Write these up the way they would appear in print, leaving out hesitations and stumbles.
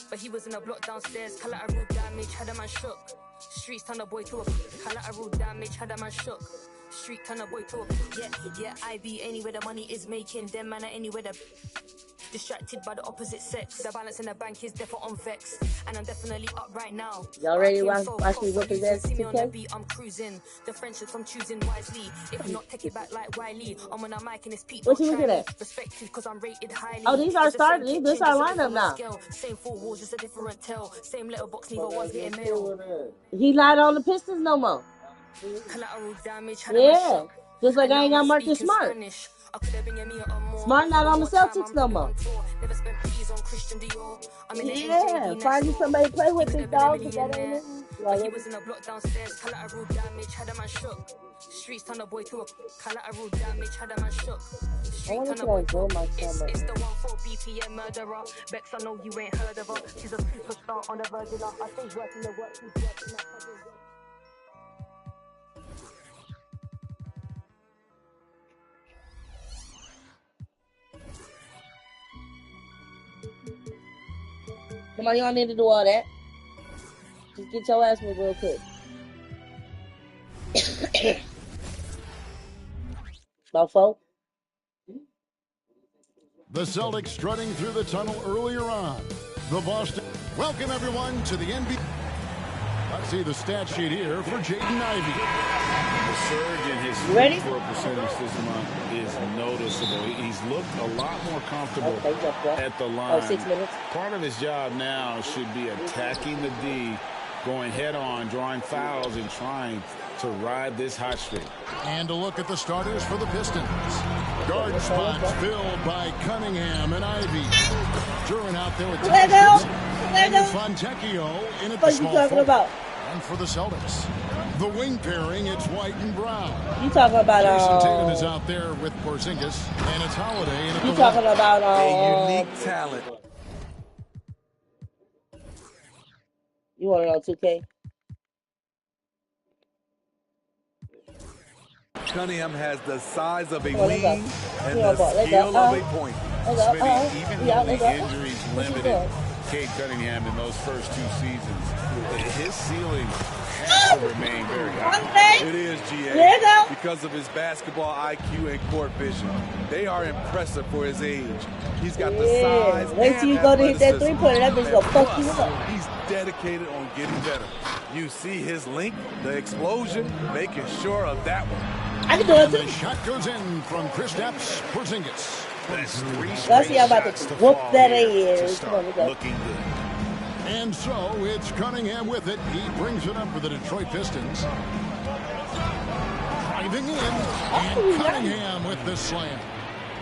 But he was in a block downstairs, collateral damage, had a man shook. Streets turn a boy to a collateral damage, had a man shook. Street turn a boy to a yeah, Ivy, anywhere the money is making, them man are anywhere the distracted by the opposite sex. The balance in the bank is definitely on vex, and I'm definitely up right now. Y'all ready to watch me whip his ass? See me on the beat, I'm cruising. The friendship from choosing wisely. If not, take it back like Wiley. I'm on a mic and it's Pete. What you looking at? Respected because I'm rated highly. Oh, these are starting. This our lineup now. Same four walls, just a different tell. Same letterbox, neither one's getting mail. He not on the Pistons no more. Collateral damage. Yeah, just like I ain't got Marcus Smart. Smart not on the Celtics no more. Yeah, find you somebody to play with, big dog. Cause that ain't it. Like he was in a block downstairs, collateral damage, had a man shook. Streets turn a boy to a collateral damage, had a man shook. I wonder if I enjoy my camera. It's the 1-4 BPM murderer. Bex, I know you ain't heard of her. She's a superstar on the virgin. I think working the work, she's working that. Come on, you don't need to do all that. Just get your ass moved real quick. About 4. The Celtics strutting through the tunnel earlier on. The Boston. Welcome, everyone, to the NBA. Let's see the stat sheet here for Jaden Ivey. The surge in his free throw percentage this month is noticeable. He's looked a lot more comfortable at the line. 6 minutes. Part of his job now should be attacking the D, going head-on, drawing fouls, and trying to ride this hot streak. And a look at the starters for the Pistons. Guard spots filled by Cunningham and Ivy. Duran out there with Fontecchio in at the small forward. And for the Celtics, the wing pairing, it's White and Brown. You talking about Jason Tatum is out there with Porzingis, and it's Holiday in at the You talking about a unique talent. You want to know 2K? Cunningham has the size of a wing and the skill of a point. Smitty, even though the injuries limited Cade Cunningham in those first 2 seasons, his ceiling has to remain very high. It is, GA, because of his basketball IQ and court vision. They are impressive for his age. He's got the size. Wait till you go to hit that 3-pointer. That bitch gonna fuck you up. He's dedicated on getting better. You see his length, the explosion, making sure of that one. I can do it too. The shot goes in from Kristaps Porzingis. That's 3 Let's see how about to whoop that ass. Looking good. And so it's Cunningham with it. He brings it up for the Detroit Pistons. Driving in, and Cunningham with the slam.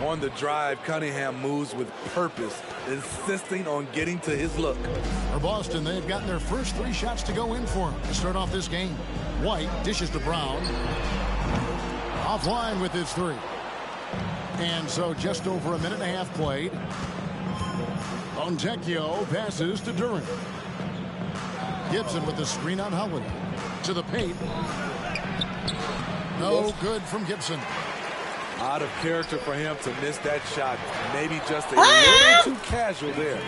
On the drive, Cunningham moves with purpose, insisting on getting to his look. For Boston, they've gotten their first 3 shots to go in for him to start off this game. White dishes to Brown. Offline with his 3. And so just over a minute and a half played. Fontecchio passes to Duran. Gibson with the screen on Holiday. To the paint. No good from Gibson. Out of character for him to miss that shot. Maybe just a little too casual there.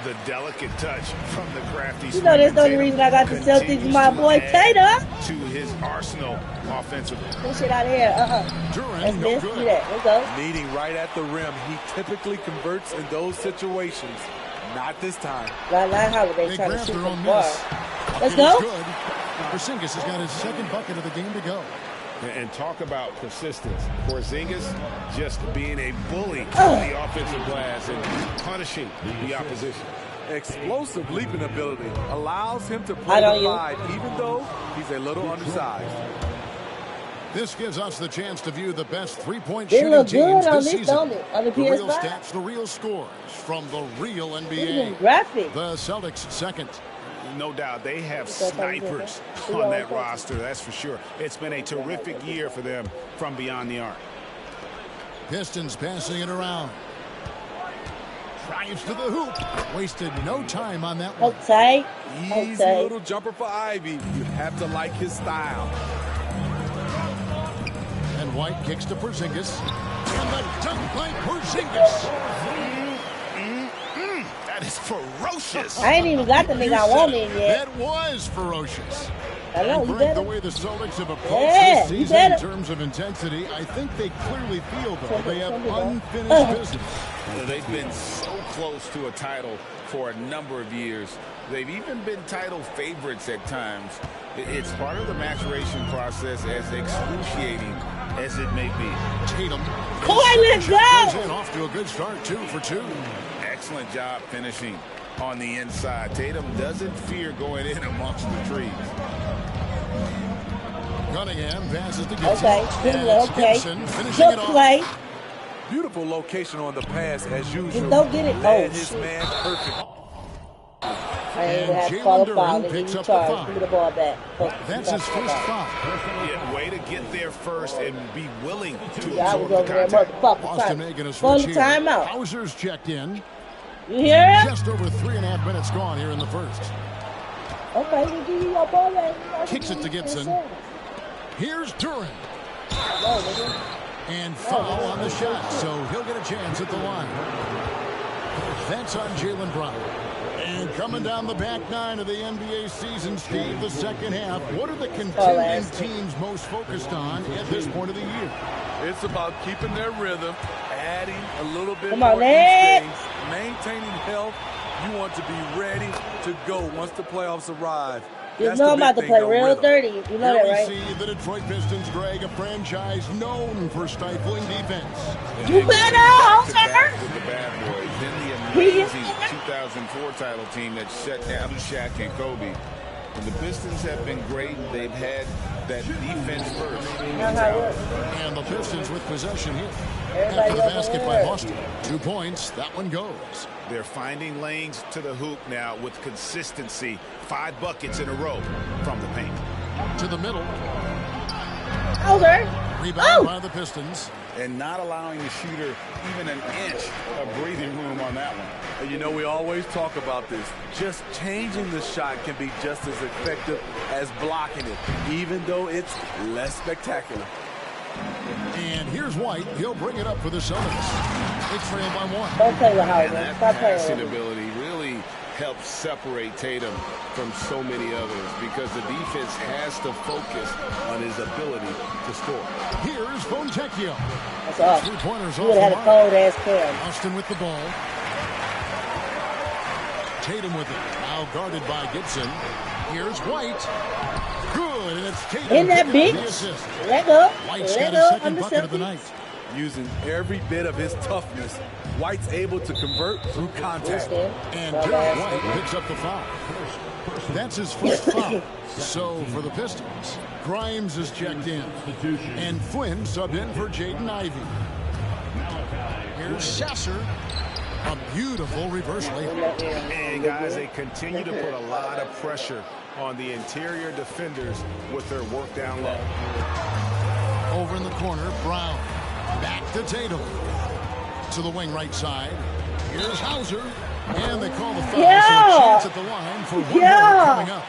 The delicate touch from the crafty. You know that's the only reason I got the Celtics, my boy Tatum. To his arsenal offensively. Push shit out of here. That's this. Do that. Let's go. Leading right at the rim. He typically converts in those situations. Not this time. Not Holiday trying to shoot from far. Let's go. Porzingis has got his 2nd bucket of the game to go. And talk about persistence. Porzingis just being a bully on the offensive glass and punishing the opposition. Explosive leaping ability allows him to play the 5, even though he's a little undersized. This gives us the chance to view the best 3-point shooting teams this season. The real stats, the real scores from the real NBA. The Celtics 2nd. No doubt they have snipers on that roster, that's for sure. It's been a terrific year for them from beyond the arc. Pistons passing it around. Drives to the hoop. Wasted no time on that one. Easy little jumper for Ivy. You have to like his style. And White kicks to Porzingis. And the dunk by Porzingis. That is ferocious. I ain't even got the nigga I want in yet. That was ferocious. I know, you Greg, better. the way the Celtics have approached this season in terms of intensity, I think they clearly feel, though, they have unfinished business. They've been so close to a title for a number of years. They've even been title favorites at times. It's part of the maturation process, as excruciating as it may be. Tatum. Let's go! Off to a good start, 2 for 2. Excellent job finishing on the inside. Tatum doesn't fear going in amongst the trees. Cunningham passes to Gibson. Okay, Gibson finishing good it off. play. Beautiful location on the pass, as usual. Don't get it. Led his man perfect. I ain't even have to call a foul. They give you charge. Give me the ball back. That's his first foul. Yeah, way to get there first and be willing to I was absorb the over there, contact. Boston making a switch here. Timeout. Hauser's checked in. You hear him? Just over 3.5 minutes gone here in the first. Okay, we give you your ball back. Kicks it to Gibson. Here's Duran. And foul on the shot, so he'll get a chance at the line. That's on Jaylen Brown. And coming down the back nine of the NBA season, Steve, the second half, what are the contending teams most focused on at this point of the year? It's about keeping their rhythm, adding a little bit Come more on, Nate. instincts, maintaining health. You want to be ready to go once the playoffs arrive. You know I'm about to play real dirty. You know that, right? Here we see the Detroit Pistons, Greg, a franchise known for stifling defense. You better, Hauser. With the bad boys. Then the amazing 2004 title team that shut down Shaq and Kobe. And the Pistons have been great. They've had that defense first. And the Pistons with possession here. After the basket by Boston. 2 points. That one goes. They're finding lanes to the hoop now with consistency. 5 buckets in a row from the paint. To the middle. Rebound by the Pistons. And not allowing the shooter even an inch of breathing room on that one. And you know, we always talk about this. Just changing the shot can be just as effective as blocking it, even though it's less spectacular. And here's White. He'll bring it up for the Celtics. They trail by 1. Don't play with Howard. That Stop passing playing. ability really helps separate Tatum from so many others because the defense has to focus on his ability to score. Here's Fontecchio. That's off. 3-pointers You off would the have had a mark. cold ass cam. Austin with the ball. Tatum with it. Now guarded by Gibson. Here's White. Good, and it's Tatum. In that picking up bitch. the assist. Let go. White's Let got his go. second I'm the bucket of the Celtics. night. Using every bit of his toughness, White's able to convert through contact. And Derek White picks up the foul. That's his first foul. So for the Pistons, Grimes is checked in. And Flynn subbed in for Jaden Ivey. Here's Sasser. A beautiful reverse layup. And guys, they continue to put a lot of pressure on the interior defenders with their work down low. Over in the corner, Brown. Back to Tatum. To the wing right side. Here's Hauser. And they call the foul. So a chance at the line for one more coming up.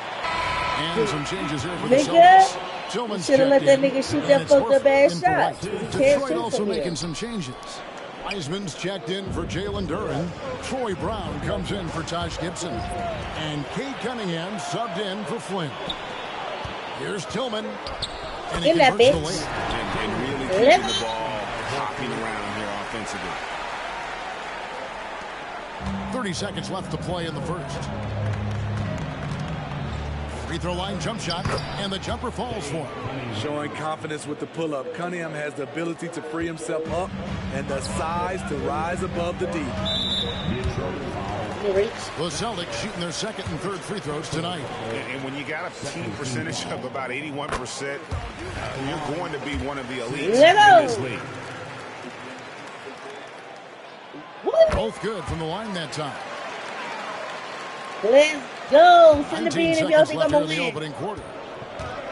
And some changes here for the Celtics. Tillman's should have let that checked in, nigga shoot and that it's fucked up Horford ass in for shot. White. He can't Detroit shoot also from making here. some changes. Wiseman's checked in for Jalen Duran. Troy Brown comes in for Taj Gibson. And Cade Cunningham subbed in for Flynn. Here's Tillman. And he In that converts the bitch. layup. And really keeping the ball hopping around here offensively. 30 seconds left to play in the first. Free throw line jump shot, and the jumper falls for him. Showing confidence with the pull-up. Cunningham has the ability to free himself up and the size to rise above the D. The Celtics shooting their second and third free throws tonight. And when you got a team percentage of about 81%, you're going to be one of the elites in this league. Both good from the line that time. Let's go. Send the 19 bean if y'all seconds think left I'm here going in to the win. opening quarter.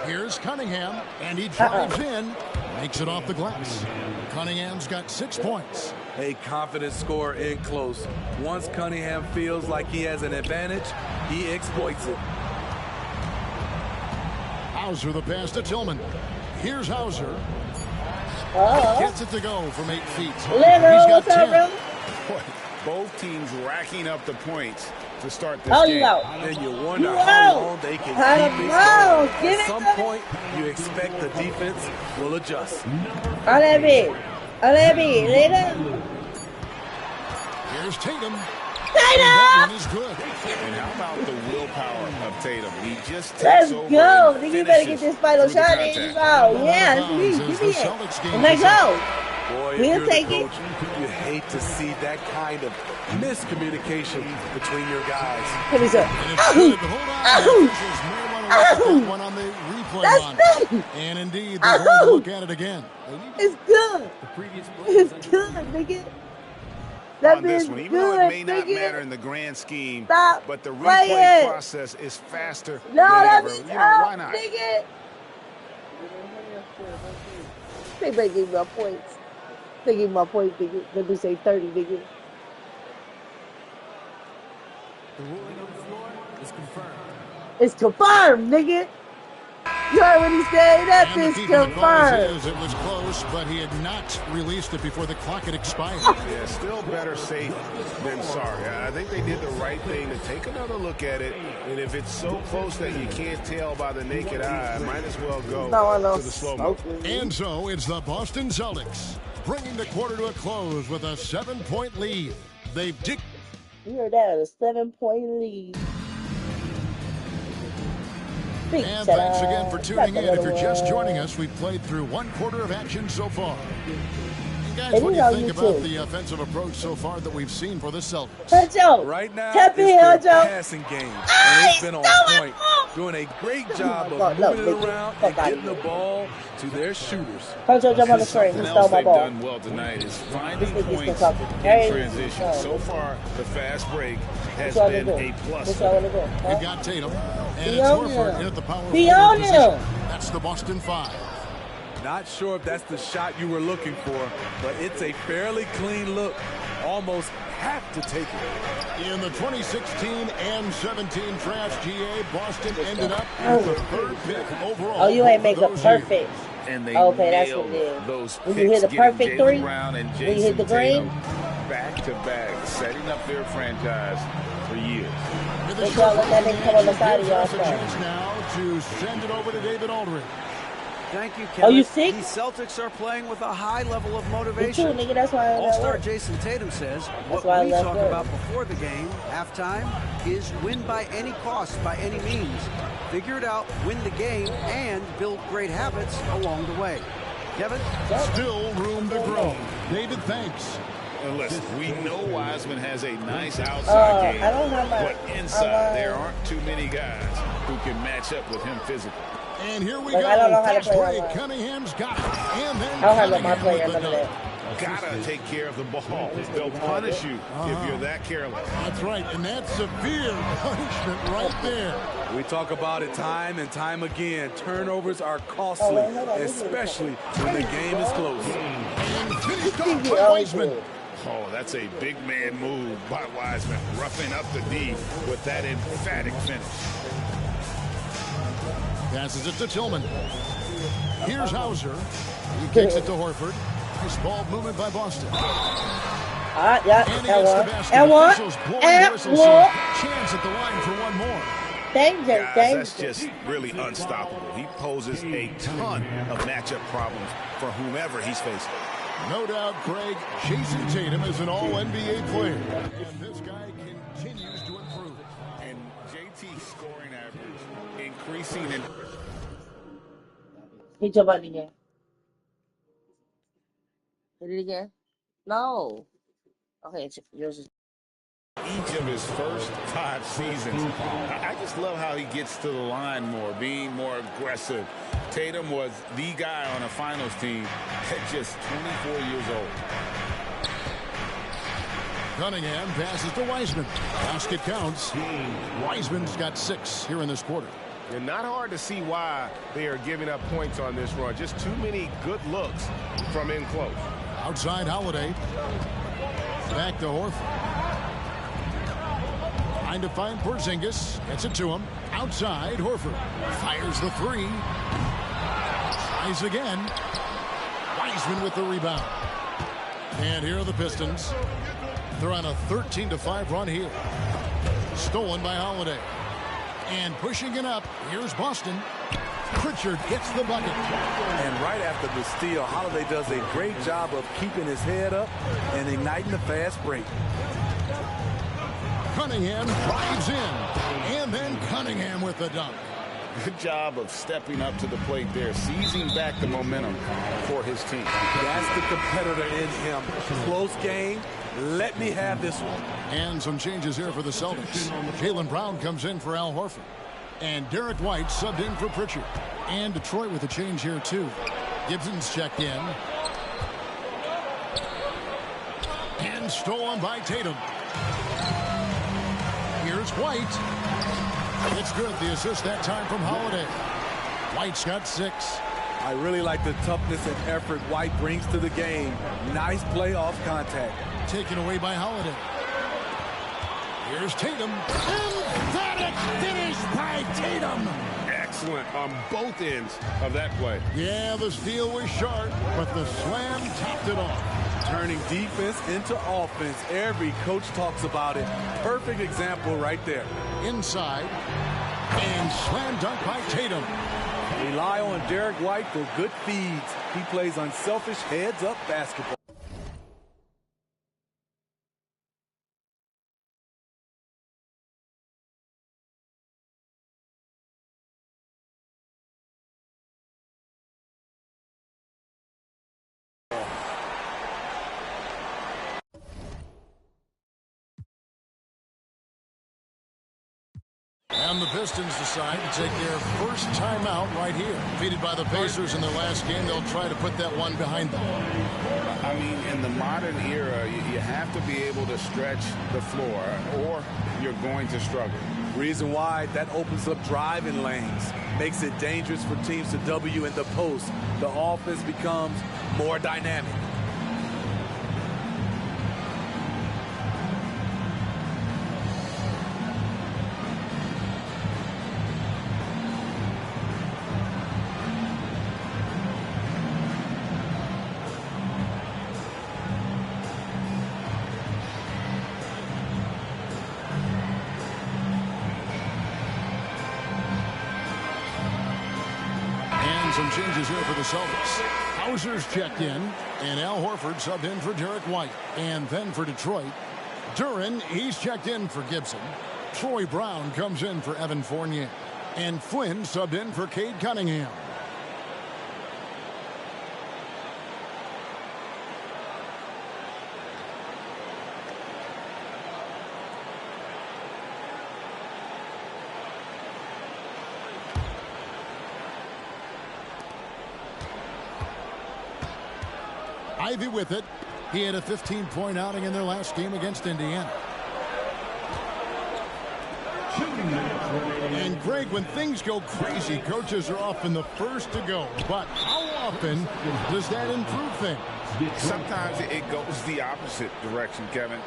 Here's Cunningham, and he drives in, makes it off the glass. Cunningham's got 6 points. A confident scorer in close. Once Cunningham feels like he has an advantage, he exploits it. Hauser the pass to Tillman. Here's Hauser. Gets it to go from 8 feet. Lego, He's got what's up, 10. bro? Boy, Both teams racking up the points to start this Oh, game. you out. And you wonder You how out. long they can How keep the it ball? going. Get At it some back. point, you expect the defense will adjust. On that big. Lay down. Here's Tatum. Tatum! That one is good. And how about the willpower of Tatum? He just takes Let's over go. and Nigga, you better get finishes this final through the shot in. contact. Oh, yeah, it's Bounds me. as Give the me Celtics gain it. Let's go. Boy, if We'll you're the take it. coach, you hate to see that kind of miscommunication between your guys. Give me some. And it's good. Hold on. The officials may want to look at that one on the replay That's monitor. me. And indeed, they're going to look at it again. It's good. It's good, nigga. That On this bitch one, even good, though it may not nigga. matter in the grand scheme, Stop but the playing. replay process is faster No, than that ever. bitch You know, why out, not? nigga. They better give me my points. They give me my points, nigga. Let me say 30, nigga. The ruling on the floor is confirmed. It's confirmed, nigga. You heard what he said? That And the bitch key from the calls confirmed. is it was close, but he had not released it before the clock had expired. Yeah, still better safe than sorry. I think they did the right thing to take another look at it. And if it's so close that you can't tell by the naked eye, might as well go to the slow-mo. And so it's the Boston Celtics bringing the quarter to a close with a 7-point lead. They've You heard that? A 7-point lead. Big And ta-da. thanks again for tuning That's in. a If you're little just one. joining us, we've played through one quarter of action so far. You guys, It what do is you on think YouTube. about the offensive approach so far that we've seen for the Celtics? Huncho. Right now, Tap it's in, their Huncho. passing game, Ah, and it's been on he's point, doing doing a great job Oh, of no, moving it nigga. around Fuck and outta getting the here. ball to their shooters. Huncho, jump on the screen. He Something stole else my they've ball. done well tonight is finding This nigga's points talking. in Hey, transition. no. So far, the fast break has What y'all been gonna do? a plus. What y'all wanna do? You've Huh? got Tatum, and Be it's on Horford him. in at the power Be forward on position. him. That's the Boston 5. Not sure if that's the shot you were looking for, but it's a fairly clean look. Almost have to take it. In the 2016 and 17 draft, GA, Boston ended up with the 3rd pick overall. Oh, you ain't both make of a those perfect. years. And they Okay, that's nailed what it is. those When picks, you hit the getting perfect Jaylen three, Brown and when you hit Jason the green. Tatum back-to-back, setting up their franchise for years. With the Make y'all let that shot, nigga come on the side of gives y'all us a side. chance now to send it over to David Aldridge. Thank you, Kevin. Oh, you sick? These Celtics are playing with a high level of Me too, motivation. nigga. That's why I All-Star left. Jason Tatum says what why I we left talk work. about before the game, halftime, is win by any cost, by any means. Figure it out, win the game, and build great habits along the way. Kevin? Still room to grow. David, thanks. And listen, we know Wiseman has a nice outside game, I don't have my- but inside there aren't too many guys who can match up with him physically. And here we Like, go. I don't know how to Fast play break. online. Cunningham's got it. And then I don't have my Cunningham player. with the Remember dunk. that. Gotta take care of the ball. They'll punish you if you're that careless. That's right, and that's severe punishment right there. We talk about it time and time again. Turnovers are Oh, costly, wait, hold on. especially when the game is close. And finished off He by always Wiseman. good. Oh, that's a big man move by Wiseman, roughing up the D with that emphatic finish. Passes it to Tillman. Here's Hauser. He kicks it to Horford. Nice ball movement by Boston. Yeah, And he and gets the one. basket. And one. Officials blowing the And whistle, so one. chance at the line for one more. Danger, Guys, that's danger. just really unstoppable. He poses a ton of matchup problems for whomever he's facing. No doubt, Greg, Jason Tatum is an all-NBA player. And this guy continues to improve. And JT's scoring average increasing in Hit your button again. Hit it again. No. Okay, it's yours is. each of his first 5 seasons. I just love how he gets to the line more, being more aggressive. Tatum was the guy on a finals team at just 24 years old. Cunningham passes to Wiseman. Basket counts. Wiseman's got 6 here in this quarter. And not hard to see why they are giving up points on this run. Just too many good looks from in close. Outside Holiday. Back to Horford. Trying to find Porzingis. Gets it to him. Outside Horford. Fires the 3. Tries again. Wiseman with the rebound. And here are the Pistons. They're on a 13-5 run here. Stolen by Holiday. And pushing it up, here's Boston. Pritchard hits the bucket. And right after the steal, Holiday does a great job of keeping his head up and igniting the fast break. Cunningham drives in. And then Cunningham with the dunk. Good job of stepping up to the plate there, seizing back the momentum for his team. That's the competitor in him. Close game. Let me have this one. And some changes here for the Celtics. Jaylen Brown comes in for Al Horford. And Derek White subbed in for Pritchard. And Detroit with a change here, too. Gibson's checked in. And stolen by Tatum. Here's White. It's good. The assist that time from Holiday. White's got 6. I really like the toughness and effort White brings to the game. Nice play off contact. Taken away by Holiday. Here's Tatum. Emphatic finish by Tatum. Excellent on both ends of that play. Yeah, the steal was sharp, but the slam topped it off. Turning defense into offense. Every coach talks about it. Perfect example right there. Inside. And slam dunk by Tatum. Rely on Derek White for good feeds. He plays unselfish heads-up basketball. And the Pistons decide to take their first timeout right here. Defeated by the Pacers in their last game, they'll try to put that one behind them. I mean, in the modern era, you have to be able to stretch the floor, or you're going to struggle. Reason why, that opens up driving lanes. Makes it dangerous for teams to W in the post. The offense becomes more dynamic. Some changes here for the Celtics. Hauser's checked in, and Al Horford subbed in for Derek White. And then for Detroit, Duren, he's checked in for Gibson. Troy Brown comes in for Evan Fournier. And Flynn subbed in for Cade Cunningham. Ivy with it. He had a 15-point outing in their last game against Indiana. And Greg, when things go crazy, coaches are often the first to go. But how often does that improve things? Sometimes it goes the opposite direction, Kevin.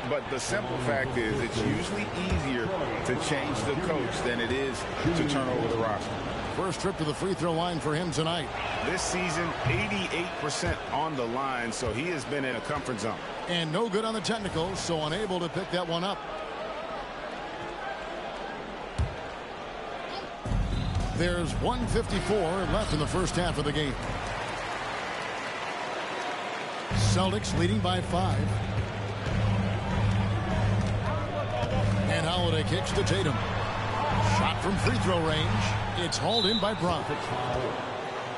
But the simple fact is it's usually easier to change the coach than it is to turn over the roster. First trip to the free throw line for him tonight. This season, 88% on the line, so he has been in a comfort zone. And no good on the technicals, so unable to pick that one up. There's 1:54 left in the first half of the game. Celtics leading by 5. And Holiday kicks to Tatum. Shot from free throw range. It's hauled in by Brown.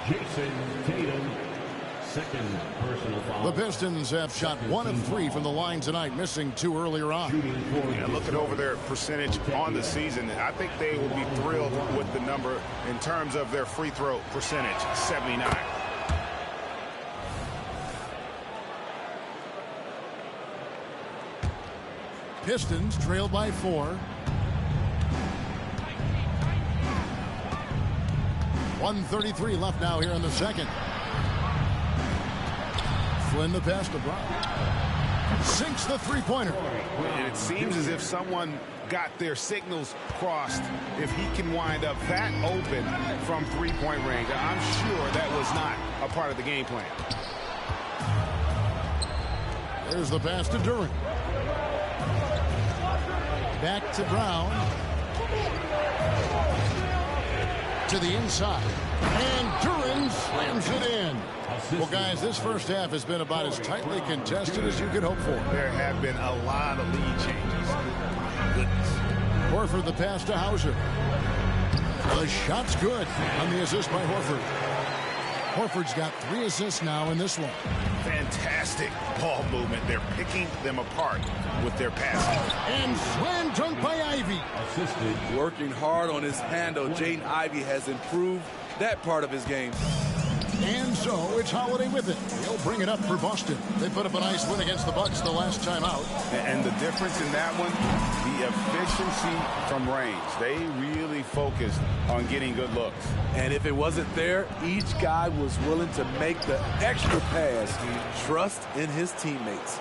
Jason Tatum, second personal foul. The Pistons have shot 1 of 3 from the line tonight, missing 2 earlier on. Yeah, looking over their percentage on the season, I think they will be thrilled with the number in terms of their free throw percentage, 79. Pistons trail by 4. 1:33 left now here in the second. Flynn the pass to Brown. Sinks the three-pointer. And it seems as if someone got their signals crossed. If he can wind up that open from three-point range, I'm sure that was not a part of the game plan. There's the pass to Duren. Back to Brown. To the inside. And Duran slams it in. Well, guys, this first half has been about as tightly contested as you could hope for. There have been a lot of lead changes. Goodness. Horford the pass to Hauser. The shot's good on the assist by Horford. Horford's got 3 assists now in this one. Fantastic ball movement. They're picking them apart with their passing. And slam dunk by Ivy. Assisted. Working hard on his handle. Jaden Ivey has improved that part of his game. And so it's Holiday with it. He'll bring it up for Boston. They put up a nice win against the Bucks the last time out. And the difference in that one, the efficiency from range. They really focused on getting good looks. And if it wasn't there, each guy was willing to make the extra pass. Trust in his teammates.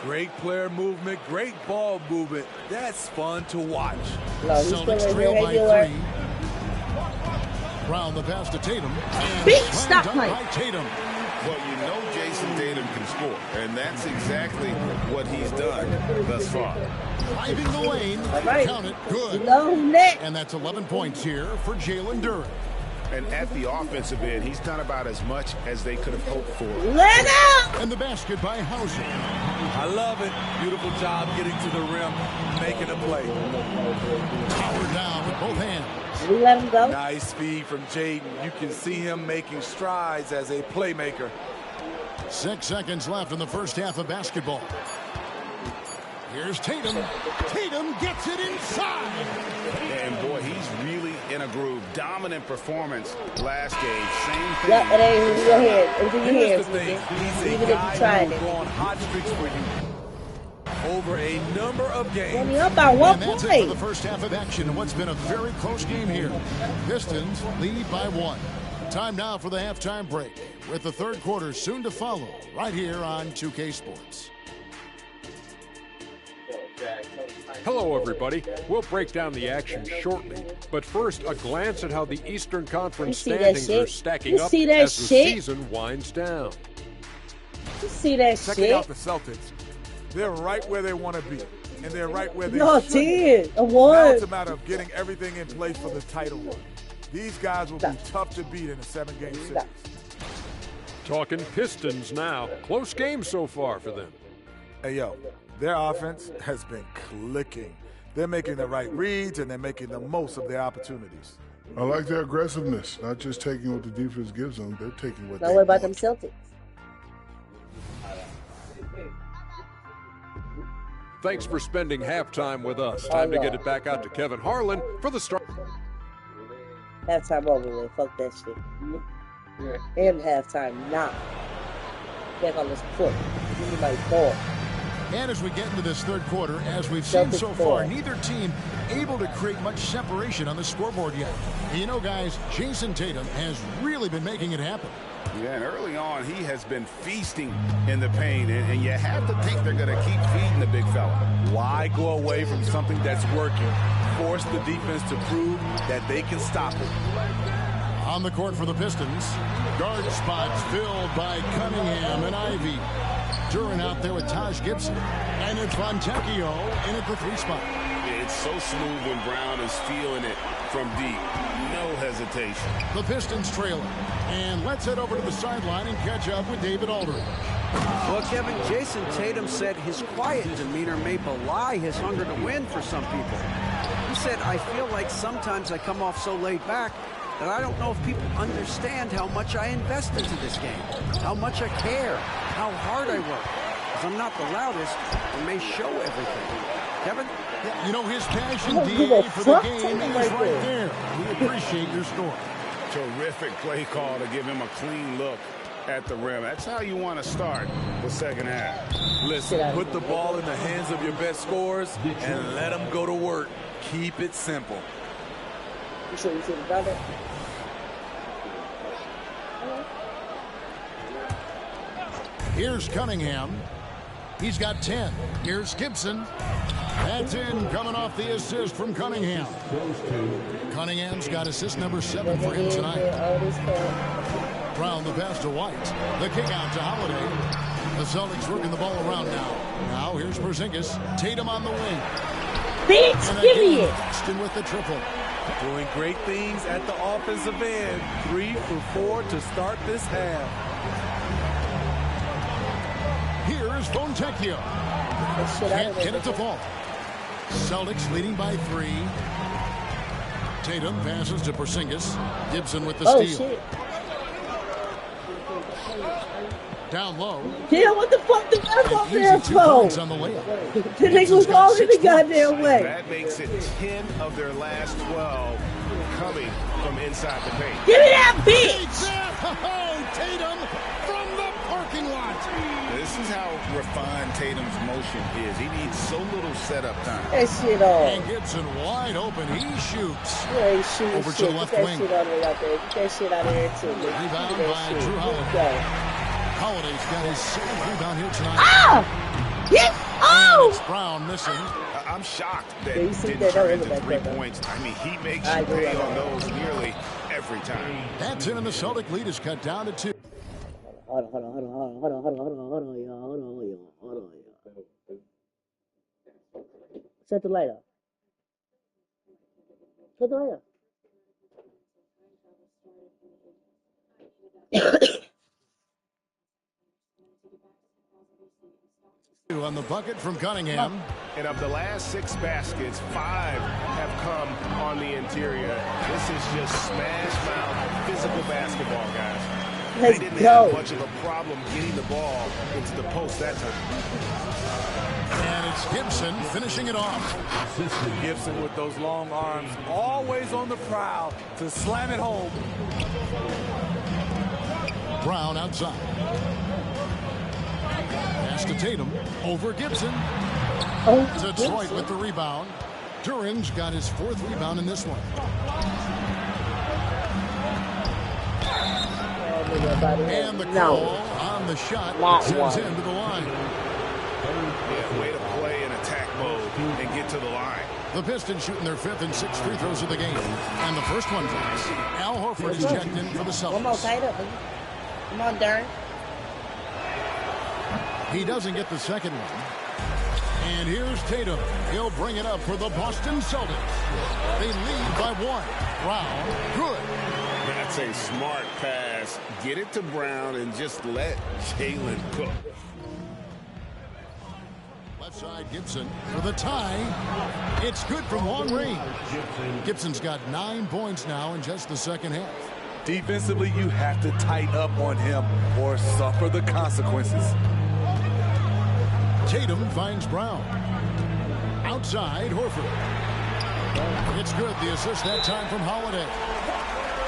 Great player movement, great ball movement. That's fun to watch. Celtics trail by 3. Brown the pass to Tatum. And stop play. By Tatum. Well, you know Jason Tatum can score, and that's exactly what he's done thus far. Driving the lane. Right. Count it. Good. And that's 11 points here for Jalen Duran. And at the offensive end, he's done about as much as they could have hoped for. Let out! And the basket by Hauser. I love it. Beautiful job getting to the rim, making a play. Power down with both hands. We let him go. Nice feed from Jaden. You can see him making strides as a playmaker. 6 seconds left in the first half of basketball. Here's Tatum. Tatum gets it inside. And boy, he's really in a groove. Dominant performance last game. Same thing. Yeah, it ain't in your head. It's in your Here's head. the thing. He's Even a if you tried guy it. who's on hot streaks for you over a number of games. Only up by 1 And that's it for point. the first half of action in what's been a very close game here. Pistons lead by 1. Time now for the halftime break, with the third quarter soon to follow right here on 2K Sports. Hello, everybody. We'll break down the action shortly. But first, a glance at how the Eastern Conference You see that standings shit? are stacking You up see that as the shit? season winds down. You see that Checking shit? out the Celtics. They're right where they want to be, and they're right where they No, should be. 10. A Now 1. it's a matter of getting everything in place for the title run. These guys will be tough to beat in a 7-game series. Talking Pistons now. Close game so far for them. Hey, yo, their offense has been clicking. They're making the right reads, and they're making the most of their opportunities. I like their aggressiveness, not just taking what the defense gives them. They're taking what Now they what about want. them Celtics? Thanks for spending halftime with us. Time to get it back out to Kevin Harlan for the start. Halftime over with. Fuck that shit. And halftime now. Back on this court. Give me my ball. And as we get into this third quarter, as we've seen Celtics so ball. far, neither team able to create much separation on the scoreboard yet. And you know, guys, Jason Tatum has really been making it happen. Yeah, and early on, he has been feasting in the paint, and you have to think they're going to keep feeding the big fella. Why go away from something that's working? Force the defense to prove that they can stop it. On the court for the Pistons, guard spots filled by Cunningham and Ivy. Duran out there with Taj Gibson. And it's Fontecchio in at the 3 spot. It's so smooth when Brown is feeling it from deep. No hesitation. The Pistons trailing. And let's head over to the sideline and catch up with David Aldridge. Well, Kevin, Jason Tatum said his quiet demeanor may belie his hunger to win for some people. He said, I feel like sometimes I come off so laid back that I don't know if people understand how much I invest into this game, how much I care, how hard I work. If I'm not the loudest, it may show everything. Kevin? You know, his passion, Don't give DA, a for the fuck game to him is right right there. there. We appreciate your story. Terrific play call to give him a clean look at the rim. That's how you want to start the second half. Listen, put the ball in the hands of your best scorers and let them go to work. Keep it simple. You sure you see the brother? Here's Cunningham. He's got 10. Here's Gibson. That's in, coming off the assist from Cunningham. Cunningham's got assist number 7 for him tonight. Brown the pass to White. The kick out to Holiday. The Celtics working the ball around now. Now here's Porzingis. Tatum on the wing. bitch. Give me it. Boston with the triple. Doing great things at the offensive end. 3 for 4 to start this half. Here's Fontecchio. Can't get it to fall. Celtics leading by 3. Tatum passes to Porzingis. Gibson with the steal. Shit. Down low. Yeah, what the fuck did that go there for? On the layup. The nigga was all in the goddamn way. That makes it 10 of their last 12 coming from inside the paint. Give me that bitch! Tatum from the parking lot. This is how refined Tatum's motion is. He needs so little setup time. That shit on. And Gibson wide open. He shoots. Yeah, he shoots. Over to the left wing. Get that shit out there. Get that shit out of there too. Rebound by Drew Holiday. Holiday's got his 7th rebound here tonight. Ah! Yes! Oh! And it's Brown missing. I'm shocked that Yeah, he you see didn't that turn over into back 3 there, points. I mean, he makes you pay on those nearly every time. That's in, and the Celtic lead is cut down to 2. Hold on, y'all. Set the light up. Set the light up. On the bucket from Cunningham. And of the last 6 baskets, 5 have come on the interior. This is just smash mouth physical basketball, guys. Let's they didn't go. have much of a problem getting the ball into the post that time. And it's Gibson finishing it off. Gibson with those long arms, always on the prowl to slam it home. Brown outside. Pass to Tatum. Over Gibson. Detroit with the rebound. Duran's got his 4th rebound in this one. And the call on the shot sends him to the line. Yeah, way to play in attack mode and get to the line. The Pistons shooting their 5th and 6th free throws of the game. And the first one drops. Al Horford is checked in for the Celtics. One more tight up. Come on, Darren. He doesn't get the second one. And here's Tatum. He'll bring it up for the Boston Celtics. They lead by 1. Brown, good. That's a smart pass. Get it to Brown and just let Jalen cook. Left side Gibson for the tie. It's good from long range. Gibson's got 9 points now in just the second half. Defensively, you have to tighten up on him or suffer the consequences. Tatum finds Brown. Outside, Horford. It's good. The assist that time from Holiday.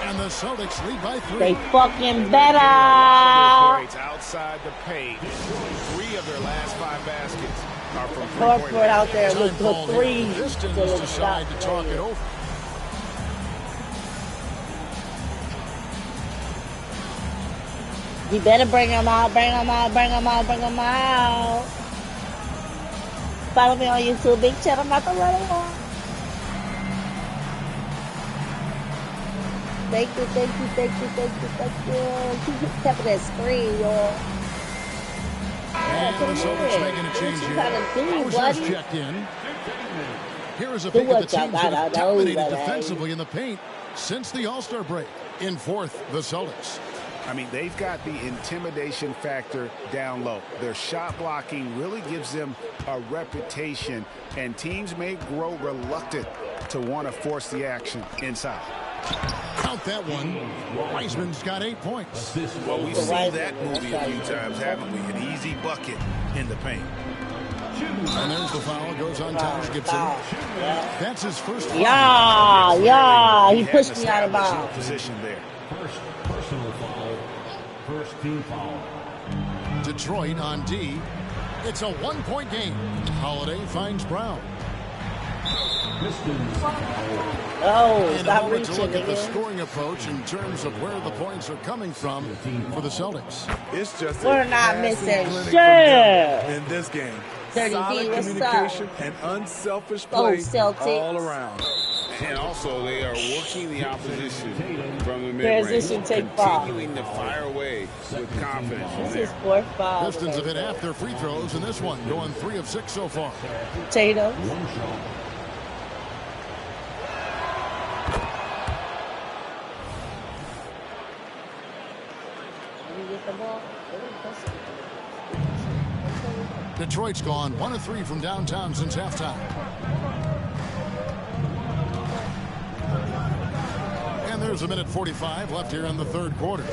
And the Celtics lead by 3. They fucking better. Outside the paint. 3 of their last 5 baskets are from 3-point Horford out there Time with called the here. 3. Pistons decide to talk it over. You better bring them out, bring them out, bring them out, bring them out. Follow me on YouTube, Big Chat. I'm not the little one. Thank you, thank you, thank you, thank you, thank you. Keep tapping that screen, y'all. And the Celtics making a change here. Bowser's checked in. Here is a peek at the teams that have dominated defensively in the paint since the All-Star break. In 4th, the Celtics. I mean, they've got the intimidation factor down low. Their shot blocking really gives them a reputation, and teams may grow reluctant to want to force the action inside. Count that one. Wiseman's got 8 points. Well, we've seen that movie a few times, haven't we? An easy bucket in the paint. And there's the foul. It goes on Taj Gibson. That's his first foul. Yeah, he pushed me out of bounds. Position there. First personal foul. First team foul. Detroit on D. It's a 1-point game. Holiday finds Brown. Pistons. And a moment to look at the scoring approach in terms of where the points are coming from for the Celtics. It's just we're not missing shit in this game. 30D, solid what's communication up? and unselfish play all around. And also, they are working the opposition from the Transition mid-range, take 5. continuing to fire away with confidence. This is 4th foul. Pistons have hit half their free throws in this one, going 3 of 6 so far. Tatum. Detroit's gone 1 of 3 from downtown since halftime. And there's a minute 45 left here in the third quarter.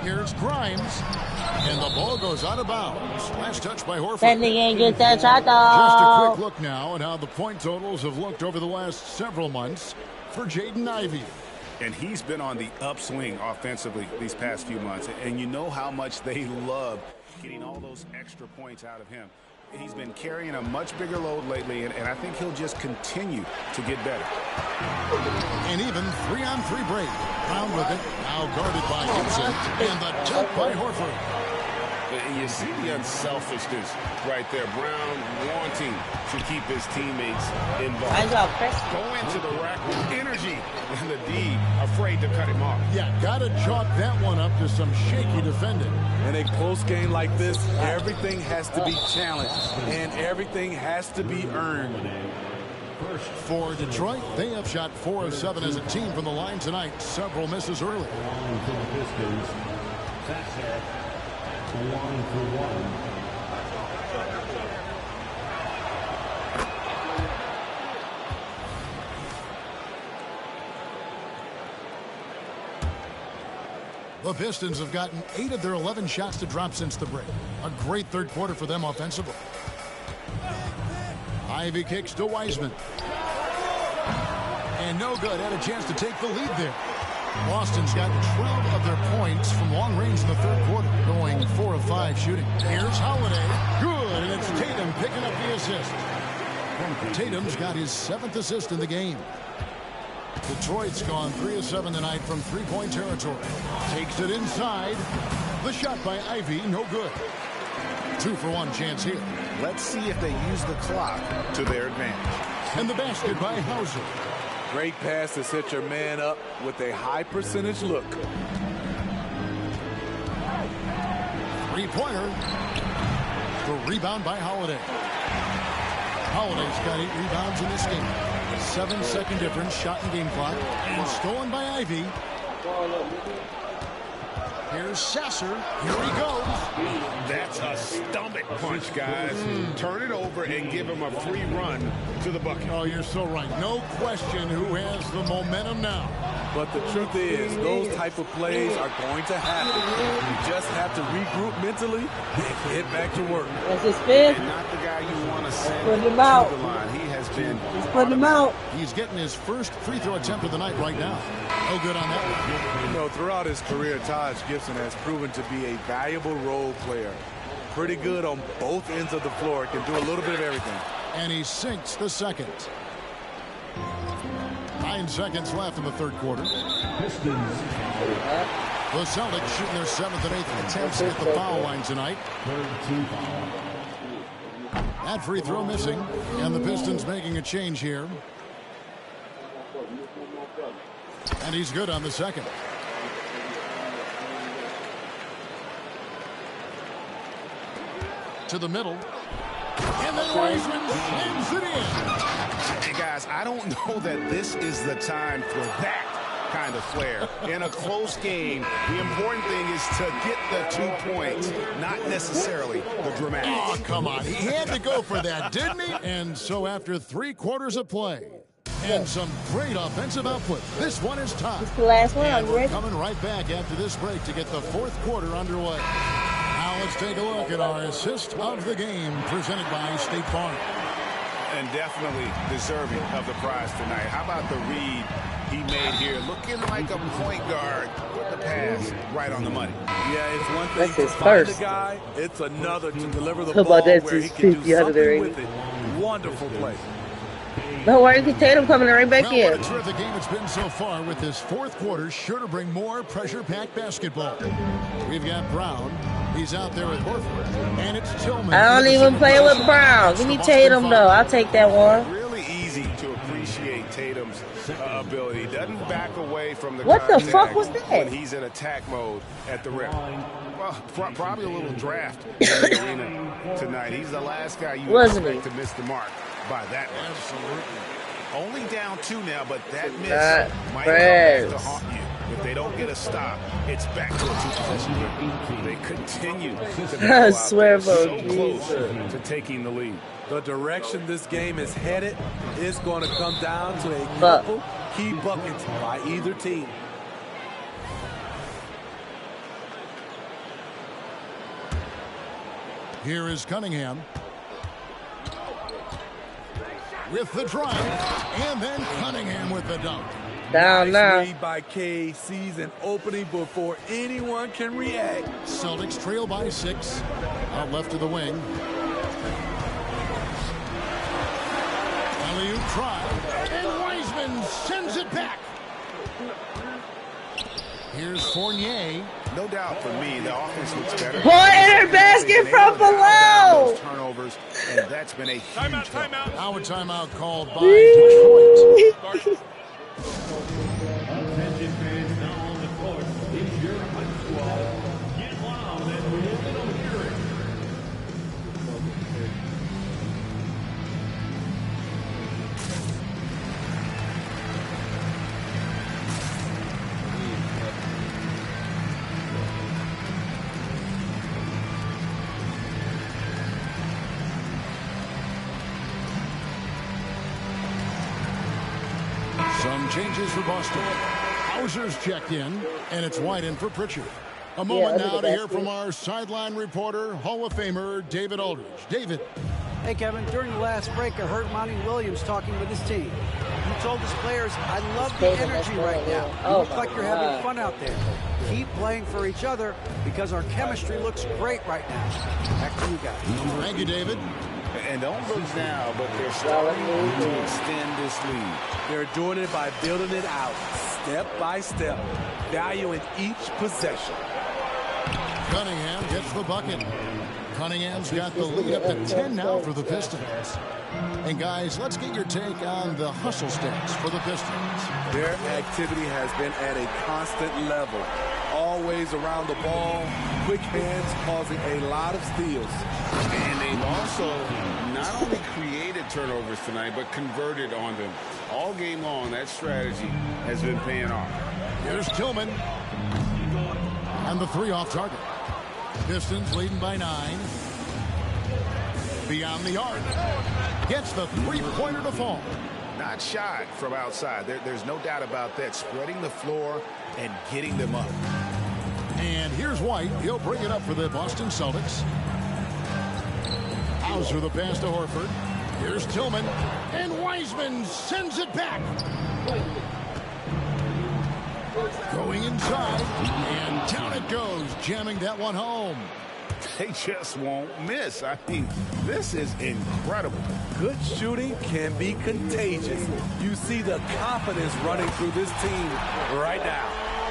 Here's Grimes. And the ball goes out of bounds. Last touch by Horford. That nigga ain't get that shot, though. Just a quick look now at how the point totals have looked over the last several months for Jaden Ivey. And he's been on the upswing offensively these past few months. And you know how much they love getting all those extra points out of him. He's been carrying a much bigger load lately, and I think he'll just continue to get better. And even 3-on-3 break. Brown with it. Now guarded by Gibson. And the dunk by Horford. You see the unselfishness right there. Brown wanting to keep his teammates involved. Go into the rack with energy. And the D afraid to cut him off. Yeah, got to chalk that one up to some shaky defending. In a close game like this, everything has to be challenged. And everything has to be earned. For Detroit, they have shot 4 of 7 as a team from the line tonight. Several misses early. The Pistons have gotten 8 of their 11 shots to drop since the break. A great third quarter for them offensively. Ivy kicks to Wiseman. And no good. Had a chance to take the lead there. Boston's gotten 12 of their points from long range in the third quarter, going 4 of 5 shooting. Here's Holiday. Good, and it's Tatum picking up the assist. Tatum's got his 7th assist in the game. Detroit's gone 3 of 7 tonight from three-point territory. Takes it inside. The shot by Ivy, no good. 2-for-1 chance here. Let's see if they use the clock to their advantage. And the basket by Hauser. Great pass to set your man up with a high percentage look. Three-pointer. The rebound by Holiday. Holiday's got 8 rebounds in this game. 7-second difference, shot and game clock. And stolen by Ivy. Here's Sasser. Here he goes. That's a stomach punch, guys. Turn it over and give him a free run to the bucket. Oh, you're so right. No question who has the momentum now. But the truth is, those type of plays are going to happen. You just have to regroup mentally and get back to work. That's his fifth. And not the guy you want to send Putting him out. to the line. He has been... He's putting him out. He's getting his first free throw attempt of the night right now. No good on that one. You know, throughout his career, Taj Gibson has proven to be a valuable role player. Pretty good on both ends of the floor. Can do a little bit of everything. And he sinks the second. 9 seconds left in the third quarter. Pistons. The Celtics shooting their 7th and 8th attempts at the foul line tonight. That free throw missing. And the Pistons making a change here. And he's good on the second. To the middle. And then Wiseman slams it in. Hey, guys, I don't know that this is the time for that kind of flair. In a close game, the important thing is to get the 2 points, not necessarily the dramatics. Oh, come on. He had to go for that, didn't he? And so after 3 quarters of play and some great offensive output, this one is tied. It's the last one. And we're coming right back after this break to get the 4th quarter underway. Now let's take a look at our assist of the game presented by State Farm. And definitely deserving of the prize tonight. How about the read he made here? Looking like a point guard. Put the pass right on the money. Yeah, it's one thing That's his to find first. the guy. It's another to deliver the How ball about that's where he his can fifth do the other day? something with it. Wonderful play. Don't worry, Tatum coming right back Well, in. what a terrific game it's been so far, with this 4th quarter sure to bring more pressure-packed basketball. We've got Brown. He's out there with Horford. And it's Tillman. I don't even play with Brown. Give me Tatum, though. I'll take that one. Really easy to appreciate Tatum's ability. Doesn't back away from the What the contact fuck was that? when he's in attack mode at the rim. Well, probably a little draft in the arena tonight. He's the last guy you Wasn't expect he? to miss the mark by that much. Absolutely. Only down 2 now, but that miss might come back Press. to haunt you. If they don't get a stop, it's back to a two-possession game. They continue to I swear, so bro, close to taking the lead. The direction this game is headed is going to come down to a couple key buckets by either team. Here is Cunningham with the drive, and then Cunningham with the dunk. Down now. Nice read by K, sees an opening before anyone can react. Celtics trail by 6. Out left to the wing. Alley-oop try, and Wiseman sends it back. Here's Fournier. No doubt for me, the offense looks better. Boy, in her basket from below. Turnovers, and that's been a huge help. Now a timeout called by Detroit. Attention fans now on the court. It's your high squad. Get loud and we'll get them hearing. Some changes for Boston. Hauser's checked in, and it's White in for Pritchard. A moment now to hear from our sideline reporter, Hall of Famer David Aldridge. David. Hey, Kevin, during the last break, I heard Monty Williams talking with his team. He told his players, I love the energy right now. You look like you're having fun out there. Keep playing for each other because our chemistry looks great right now. Back to you guys. Thank you, David. And don't look now, but they're starting to extend this lead. They're doing it by building it out, step by step, valuing each possession. Cunningham gets the bucket. Cunningham's got the lead up to 10 now for the Pistons. And guys, let's get your take on the hustle stats for the Pistons. Their activity has been at a constant level. Always around the ball, quick hands causing a lot of steals. And they've also not only created turnovers tonight, but converted on them. All game long, that strategy has been paying off. Here's Tillman. And the 3 off target. Pistons leading by 9. Beyond the arc. Gets the 3-pointer to fall. Not shy from outside. There's no doubt about that. Spreading the floor and getting them up. And here's White. He'll bring it up for the Boston Celtics. Hauser the pass to Horford. Here's Tillman. And Wiseman sends it back. Going inside. And down it goes. Jamming that one home. They just won't miss. I mean, this is incredible. Good shooting can be contagious. You see the confidence running through this team right now.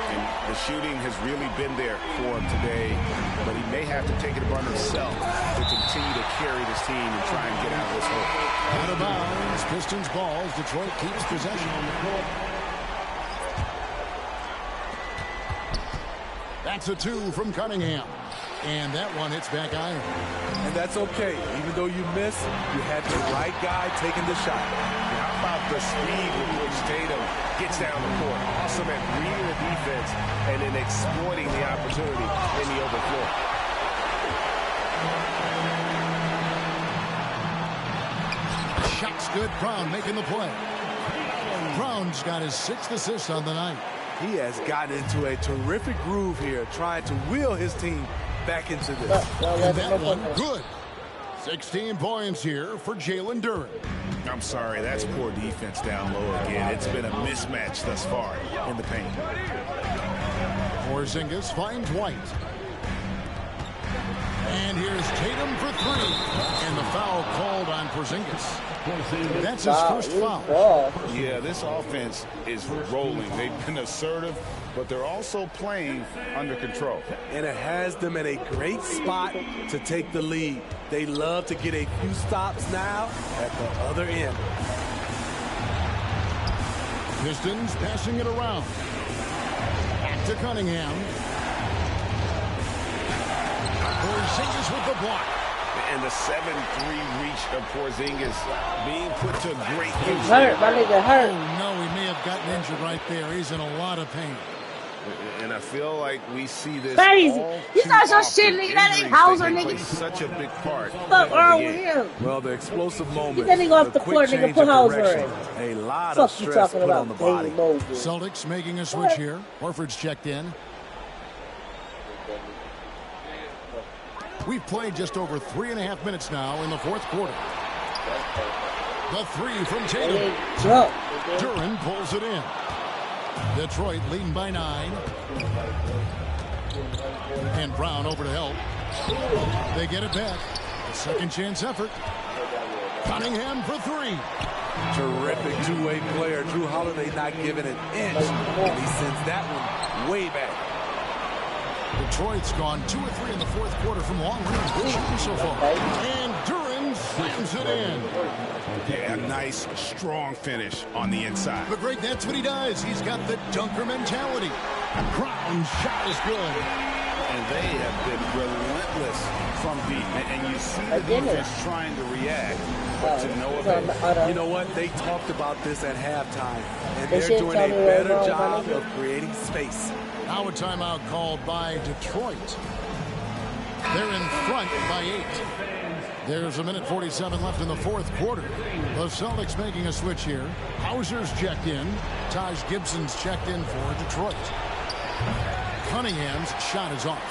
And the shooting has really been there for him today, but he may have to take it upon himself to continue to carry this team and try and get out of this hole. Out of bounds, Pistons balls. Detroit keeps possession on the court. That's a 2 from Cunningham. And that one hits back iron. And that's okay. Even though you miss, you had the right guy taking the shot. How about the speed with which Tatum gets down the court? Awesome at reading the defense and then exploiting the opportunity in the open floor. Shot's good. Brown making the play. Brown's got his 6th assist on the night. He has gotten into a terrific groove here, trying to wheel his team back into this. And that one good. 16 points here for Jalen Duren. I'm sorry, that's poor defense down low again. It's been a mismatch thus far in the paint. Porzingis finds White. And here's Tatum for 3. And the foul called on Porzingis. That's his first foul. Yeah, this offense is rolling. They've been assertive, but they're also playing under control. And it has them in a great spot to take the lead. They love to get a few stops now at the other end. Pistons passing it around. Back to Cunningham. Porzingis with the block. And the 7-3 reach of Porzingis being put to great use. Hurt, my nigga hurt. Oh, no, he may have gotten injured right there. He's in a lot of pain. And I feel like we see this Crazy. all You too thought your often. shit, nigga. That ain't Injuries, Hauser, they nigga. play such a big part. Fuck wrong with him? Well, the explosive moments. You said he go off the quick court, nigga. change Put of Hauser direction, in. A lot Fuck of you stress talking put on the about, body. David Mobley. Celtics making a switch here. Horford's checked in. We've played just over 3.5 minutes now in the fourth quarter. The three from Tatum. Duran pulls it in. Detroit leading by 9. And Brown over to help. They get it back. A second chance effort. Cunningham for 3. Terrific two-way player. Drew Holiday not giving an inch. And he sends that one way back. Detroit's gone 2 or 3 in the fourth quarter from long range. Good shooting so far. And Duran slams it in. Yeah, a nice, strong finish on the inside. But Greg, that's what he does. He's got the dunker mentality. Brown's shot is good. And they have been relentless from deep. And you see the defense trying to react, but to no avail. You know what? They talked about this at halftime, and they're doing a better job of creating space. Now a timeout called by Detroit. They're in front by 8. There's 1:47 left in the fourth quarter. The Celtics making a switch here. Hauser's checked in. Taj Gibson's checked in for Detroit. Cunningham's shot is off.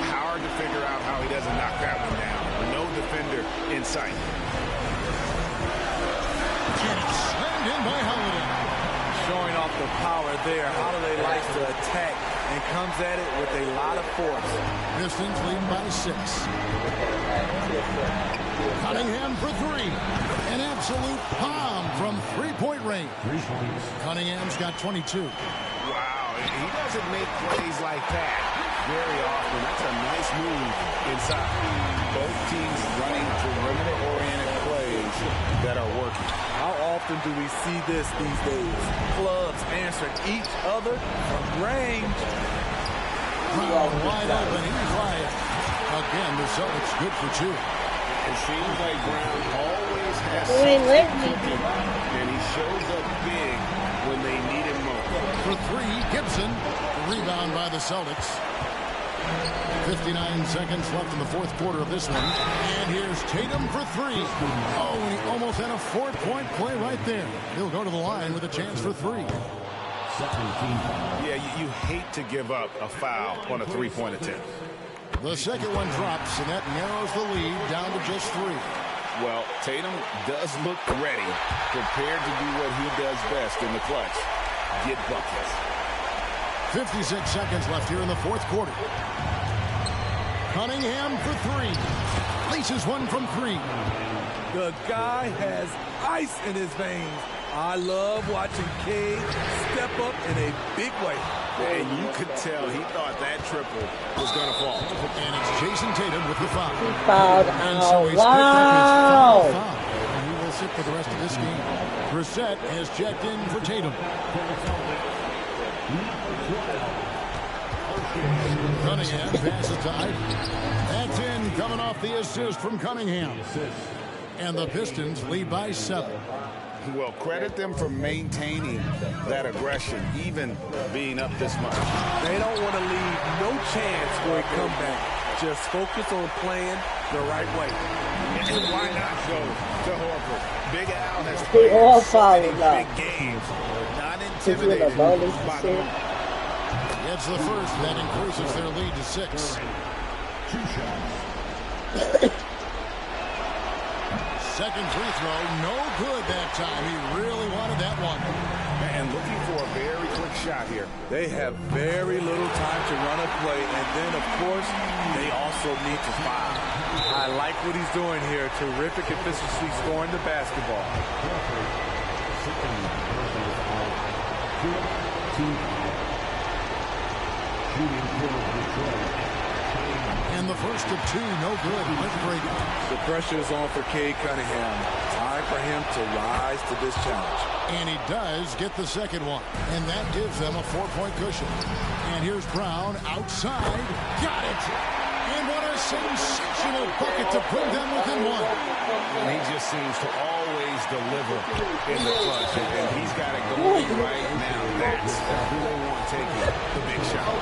Hard to figure out how he doesn't knock that one down. No defender in sight. And it's slammed in by Holiday. Showing off the power there. Holiday likes to attack and comes at it with a lot of force. Pistons leading by 6. Cunningham for 3. An absolute bomb from three-point range. Cunningham's got 22. Wow, he doesn't make plays like that very often. That's a nice move inside. Both teams running perimeter-oriented plays that are working. How often do we see this these days? Clubs answering each other from range. Brown wide open. He's wide. Again, the Celtics good for 2. It seems like Brown always has Wait, let me. and he shows up big when they need him most. For 3, Gibson. Rebound by the Celtics. 59 seconds left in the fourth quarter of this one. And here's Tatum for 3. Oh, and he almost had a 4-point play right there. He'll go to the line with a chance for 3. Yeah, you hate to give up a foul on a three-point attempt. The second one drops, and that narrows the lead down to just 3. Well, Tatum does look ready, prepared to do what he does best in the clutch. Get buckets. 56 seconds left here in the fourth quarter. Cunningham for 3. Laces one from 3. The guy has ice in his veins. I love watching Cade step up in a big way. And you could tell he thought that triple was going to fall. And it's Jason Tatum with the foul. He fouled And out. so he's picked up his foul. And he will sit for the rest of this game. Brissett has checked in for Tatum. Cunningham passes to Ivy. That's in, coming off the assist from Cunningham. And the Pistons lead by 7. Well, credit them for maintaining that aggression, even being up this much. They don't want to leave no chance for a comeback. Just focus on playing the right way. And why not go to Horford? Big Al has They all played so fouled many up. big games. Not Since we're intimidated the bonus by shit. It's the first that increases their lead to 6. Second free throw, no good that time. He really wanted that one. and looking for a very quick shot here. They have very little time to run a play, and then, of course, they also need to foul. I like what he's doing here. Terrific efficiency scoring the basketball. And the first of 2, no good. The pressure is on for Cade Cunningham. Time for him to rise to this challenge. And he does get the second one. And that gives them a 4-point cushion. And here's Brown outside. Got it. And what a sensational bucket to put them within 1. And he just seems to always always deliver in the clutch, and he's got it going right now. That's who they want taking the big shot.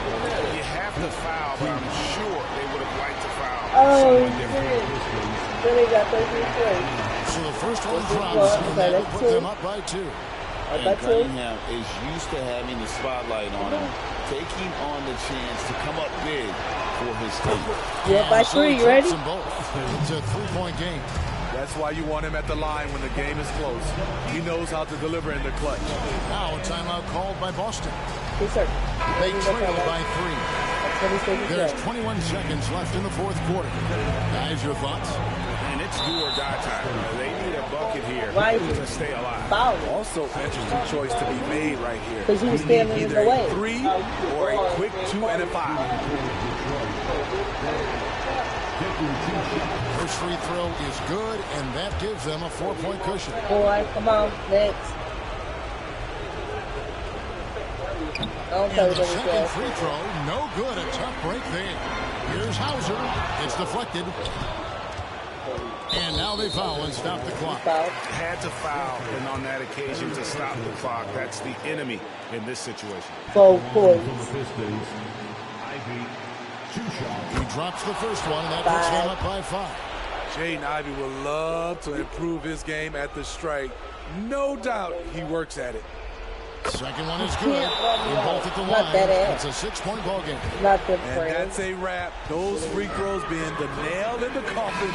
You have to foul, but I'm sure they would have liked to foul someone different. Then they got 33. So the first one drops, and that will put them up by 2. And Cunningham is used to having the spotlight on him, taking on the chance to come up big for his team. Yeah, by 3, you ready? It's a 3-point game. That's why you want him at the line when the game is close. He knows how to deliver in the clutch. Now a timeout called by Boston. Yes, sir. They trail by 3. There's There's 21 seconds left in the fourth quarter. Guys, your thoughts? And it's do or die time. They need a bucket here to stay alive. Foul. Also, interesting choice to be made right here. Because he was standing in the either way. a 3 or a quick 2 and a 5. First free throw is good, and that gives them a 4-point cushion. Boy, come on, next. Don't And the second free throw, no good. A tough break there. Here's Hauser. It's deflected. And now they foul and stop the clock. Had to foul, and on that occasion to stop the clock. That's the enemy in this situation. 4 points. He drops the first one, and that puts them up by 5. Jaden Ivey will love to improve his game at the strike. No doubt he works at it. Second one is good. In both at the line. It's a 6-point ball game. And that's a wrap. Those free throws being the nail in the coffin.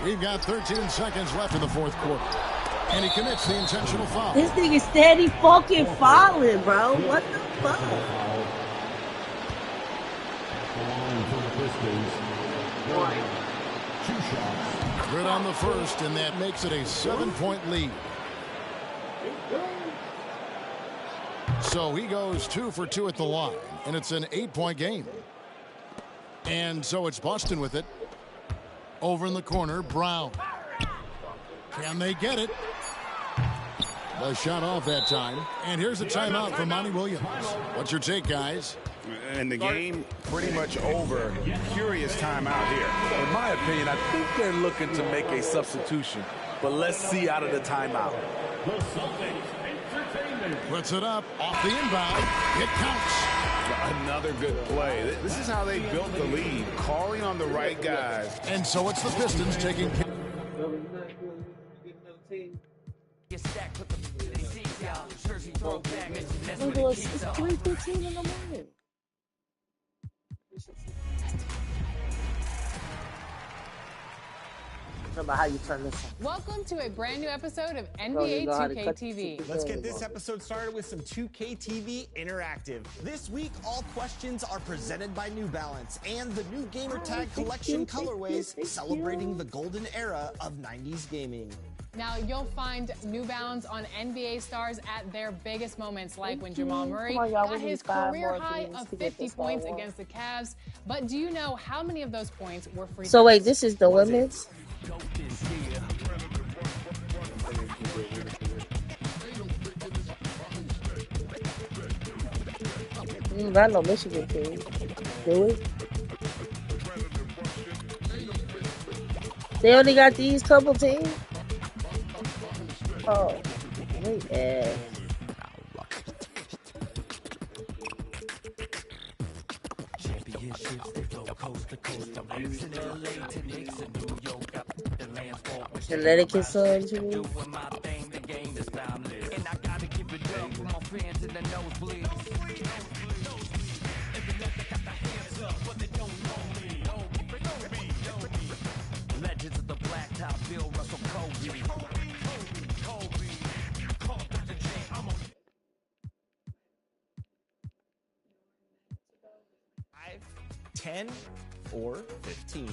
We've got 13 seconds left in the fourth quarter. And he commits the intentional foul. This thing is steady fucking fouling, bro. What the fuck? Good on the first, and that makes it a 7-point lead. So he goes 2 for 2 at the line, and it's an 8-point game. And so it's Boston with it. Over in the corner, Brown. Can they get it? The shot off that time. And here's a timeout from Monty Williams. What's your take, guys? And the game pretty much over. Curious timeout here. In my opinion, I think they're looking to make a substitution. But let's see out of the timeout. Puts it up off the inbound. It counts. Another good play. This is how they built the lead, calling on the right guys. And so it's the Pistons taking care. It's 3:15 in the morning. About how you turn this on. Welcome to a brand new episode of NBA 2K TV. Let's get this episode started with some 2K TV Interactive. This week, all questions are presented by New Balance and the new Gamertag Collection colorways celebrating the golden era of 90s gaming. Now, you'll find New Balance on NBA stars at their biggest moments, like when Jamal Murray got his career high of 50 points against the Cavs. But do you know how many of those points were free? So wait, this is the women's? Not no Michigan team. Do we? They only got these couple teams? Oh, wait, yeah. Connecticut Sun, too. Legends of the blacktop, Bill Russell, Kobe. 10 or 15.